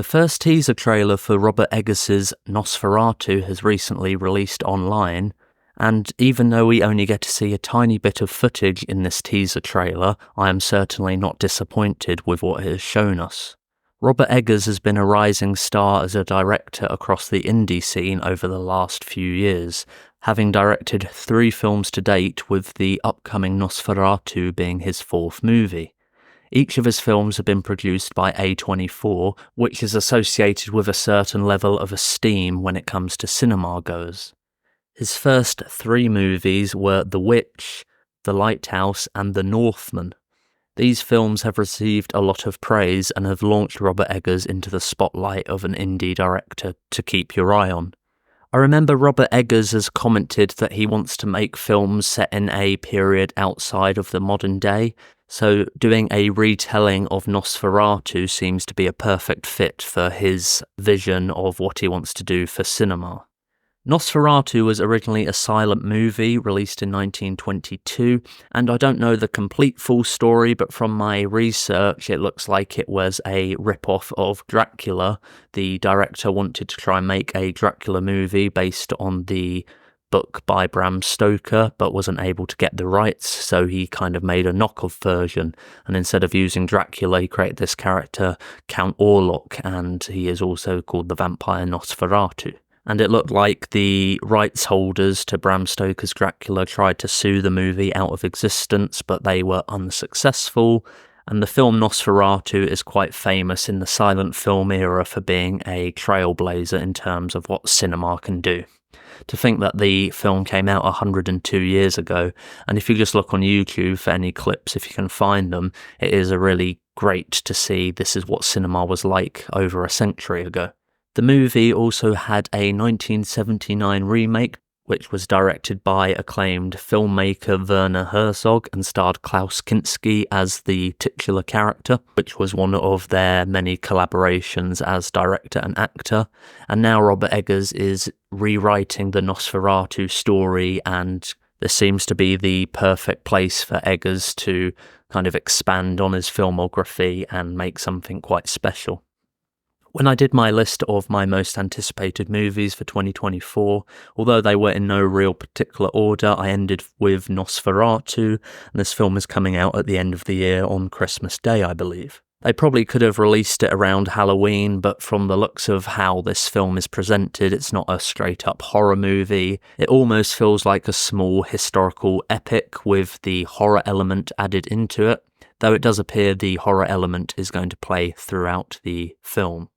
The first teaser trailer for Robert Eggers' Nosferatu has recently released online, and even though we only get to see a tiny bit of footage in this teaser trailer, I am certainly not disappointed with what it has shown us. Robert Eggers has been a rising star as a director across the indie scene over the last few years, having directed 3 films to date, with the upcoming Nosferatu being his 4th movie. Each of his films have been produced by A24, which is associated with a certain level of esteem when it comes to cinema goers. His first 3 movies were The Witch, The Lighthouse and The Northman. These films have received a lot of praise and have launched Robert Eggers into the spotlight of an indie director to keep your eye on. I remember Robert Eggers has commented that he wants to make films set in a period outside of the modern day, so doing a retelling of Nosferatu seems to be a perfect fit for his vision of what he wants to do for cinema. Nosferatu was originally a silent movie released in 1922, and I don't know the complete full story, but from my research it looks like it was a rip-off of Dracula. The director wanted to try and make a Dracula movie based on the book by Bram Stoker, but wasn't able to get the rights, so he kind of made a knockoff version, and instead of using Dracula, he created this character, Count Orlock, and he is also called the vampire Nosferatu. And it looked like the rights holders to Bram Stoker's Dracula tried to sue the movie out of existence, but they were unsuccessful, and the film Nosferatu is quite famous in the silent film era for being a trailblazer in terms of what cinema can do. To think that the film came out 102 years ago, and if you just look on YouTube for any clips, if you can find them, it is a really great to see this is what cinema was like over a century ago. The movie also had a 1979 remake, which was directed by acclaimed filmmaker Werner Herzog and starred Klaus Kinski as the titular character, which was one of their many collaborations as director and actor. And now Robert Eggers is rewriting the Nosferatu story, and this seems to be the perfect place for Eggers to kind of expand on his filmography and make something quite special. When I did my list of my most anticipated movies for 2024, although they were in no real particular order, I ended with Nosferatu, and this film is coming out at the end of the year on Christmas Day, I believe. They probably could have released it around Halloween, but from the looks of how this film is presented, it's not a straight-up horror movie. It almost feels like a small historical epic with the horror element added into it, though it does appear the horror element is going to play throughout the film.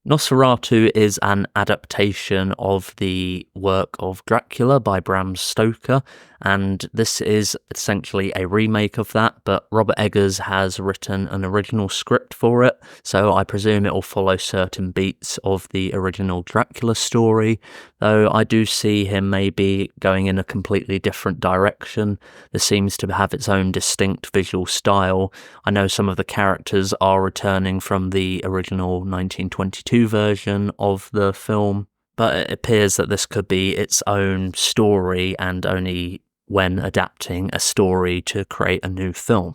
Nosferatu is an adaptation of the work of Dracula by Bram Stoker, and this is essentially a remake of that, but Robert Eggers has written an original script for it, so I presume it will follow certain beats of the original Dracula story, though I do see him maybe going in a completely different direction. This seems to have its own distinct visual style. I know some of the characters are returning from the original 1922 version of the film, but it appears that this could be its own story, and only when adapting a story to create a new film.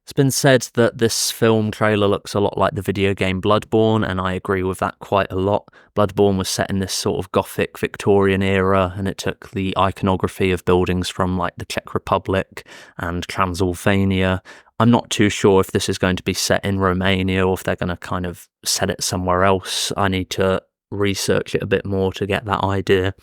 It's been said that this film trailer looks a lot like the video game Bloodborne, and I agree with that quite a lot. Bloodborne was set in this sort of gothic Victorian era, and it took the iconography of buildings from like the Czech Republic and Transylvania. I'm not too sure if this is going to be set in Romania or if they're going to kind of set it somewhere else. I need to research it a bit more to get that idea,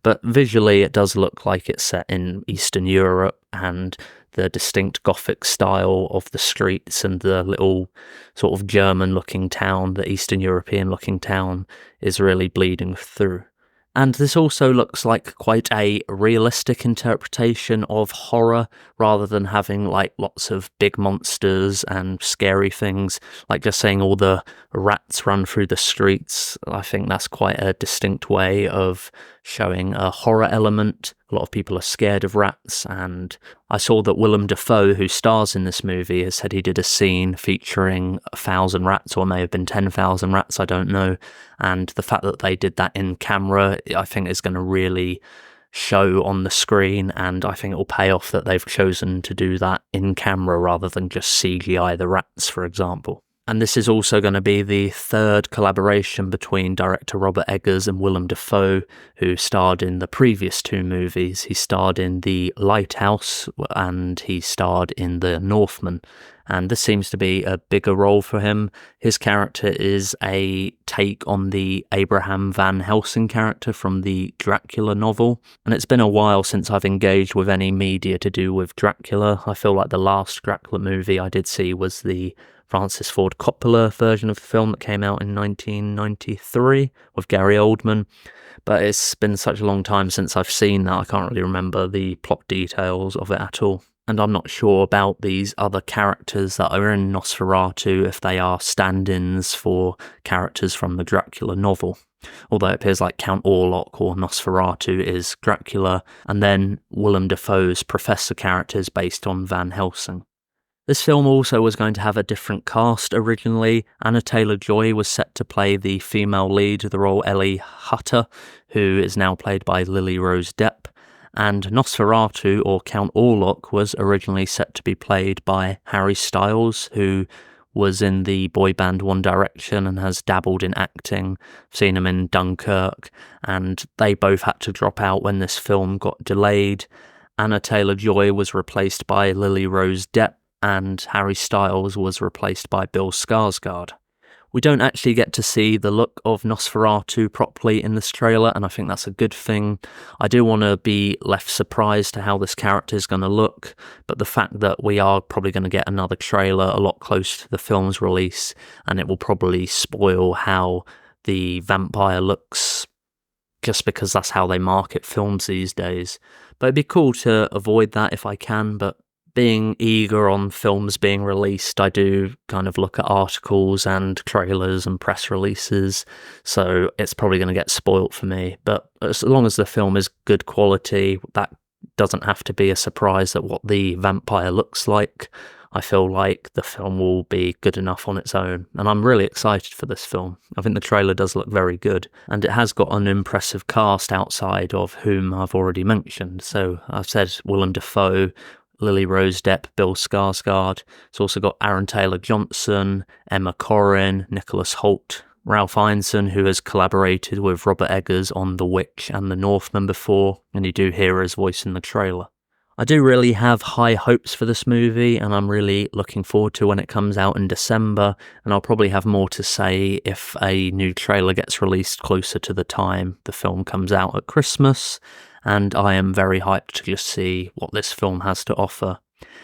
but visually it does look like it's set in Eastern Europe, and the distinct Gothic style of the streets and the little sort of German looking town, the Eastern European looking town, is really bleeding through. And this also looks like quite a realistic interpretation of horror, rather than having like lots of big monsters and scary things, like just seeing all the rats run through the streets. I think that's quite a distinct way of showing a horror element. A lot of people are scared of rats, and I saw that Willem Dafoe, who stars in this movie, has said he did a scene featuring 1,000 rats, or may have been 10,000 rats, I don't know, and the fact that they did that in camera, I think is going to really show on the screen, and I think it will pay off that they've chosen to do that in camera rather than just CGI the rats, for example. And this is also going to be the third collaboration between director Robert Eggers and Willem Dafoe, who starred in the previous two movies. He starred in The Lighthouse and he starred in The Northman. And this seems to be a bigger role for him. His character is a take on the Abraham Van Helsing character from the Dracula novel. And it's been a while since I've engaged with any media to do with Dracula. I feel like the last Dracula movie I did see was the Francis Ford Coppola version of the film that came out in 1993 with Gary Oldman. But it's been such a long time since I've seen that, I can't really remember the plot details of it at all. And I'm not sure about these other characters that are in Nosferatu, if they are stand-ins for characters from the Dracula novel. Although it appears like Count Orlock or Nosferatu is Dracula, and then Willem Dafoe's professor character is based on Van Helsing. This film also was going to have a different cast originally. Anna Taylor-Joy was set to play the female lead, the role Ellie Hutter, who is now played by Lily Rose Depp. And Nosferatu, or Count Orlock, was originally set to be played by Harry Styles, who was in the boy band One Direction and has dabbled in acting. I've seen him in Dunkirk, and they both had to drop out when this film got delayed. Anna Taylor-Joy was replaced by Lily Rose Depp, and Harry Styles was replaced by Bill Skarsgard. We don't actually get to see the look of Nosferatu properly in this trailer, and I think that's a good thing. I do want to be left surprised to how this character is going to look, but the fact that we are probably going to get another trailer a lot closer to the film's release, and it will probably spoil how the vampire looks, just because that's how they market films these days. But it'd be cool to avoid that if I can, but being eager on films being released, I do kind of look at articles and trailers and press releases, so it's probably going to get spoilt for me. But as long as the film is good quality, that doesn't have to be a surprise at what the vampire looks like. I feel like the film will be good enough on its own, and I'm really excited for this film. I think the trailer does look very good, and it has got an impressive cast outside of whom I've already mentioned. So I've said Willem Dafoe, Lily Rose Depp, Bill Skarsgard. It's also got Aaron Taylor-Johnson, Emma Corrin, Nicholas Hoult, Ralph Ineson, who has collaborated with Robert Eggers on The Witch and The Northman before, and you do hear his voice in the trailer. I do really have high hopes for this movie, and I'm really looking forward to when it comes out in December, and I'll probably have more to say if a new trailer gets released closer to the time the film comes out at Christmas. And I am very hyped to just see what this film has to offer.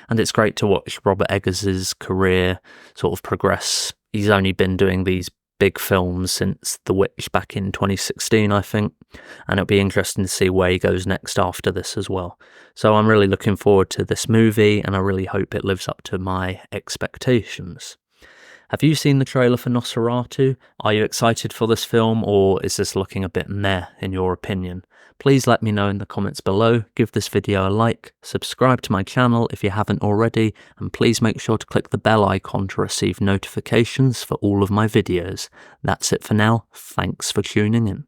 And it's great to watch Robert Eggers' career sort of progress. He's only been doing these big films since The Witch back in 2016, I think. And it'll be interesting to see where he goes next after this as well. So I'm really looking forward to this movie, and I really hope it lives up to my expectations. Have you seen the trailer for Nosferatu? Are you excited for this film, or is this looking a bit meh in your opinion? Please let me know in the comments below, give this video a like, subscribe to my channel if you haven't already, and please make sure to click the bell icon to receive notifications for all of my videos. That's it for now, thanks for tuning in.